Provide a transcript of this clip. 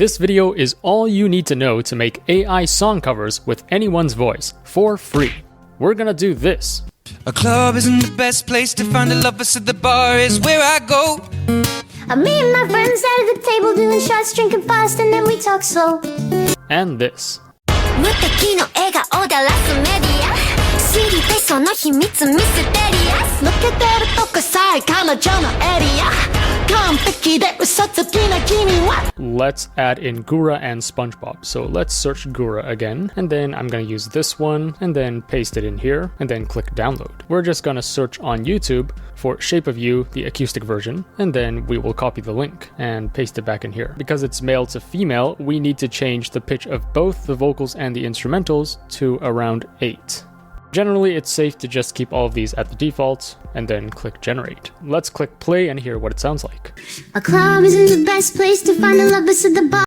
This video is all you need to know to make AI song covers with anyone's voice for free. We're gonna do this. A club isn't the best place to find a lover, so the bar is where I go. Me and my friends at the table doing shots, drinking fast, and then we talk slow. And this. 無敵の笑顔でラスメディア知りたいその秘密ミステリアス抜けてるとこさえ彼女のエリア完璧で嘘つきな君は Let's add in Gura and SpongeBob. So let's search Gura again, and then I'm gonna use this one, and then paste it in here, and then click download. We're just gonna search on YouTube for Shape of You, the acoustic version, and then we will copy the link and paste it back in here. Because it's male to female, we need to change the pitch of both the vocals and the instrumentals to around 8. Generally, it's safe to just keep all of these at the default and then click generate. Let's click play and hear what it sounds like. A club isn't the best place to find a lover, so the bar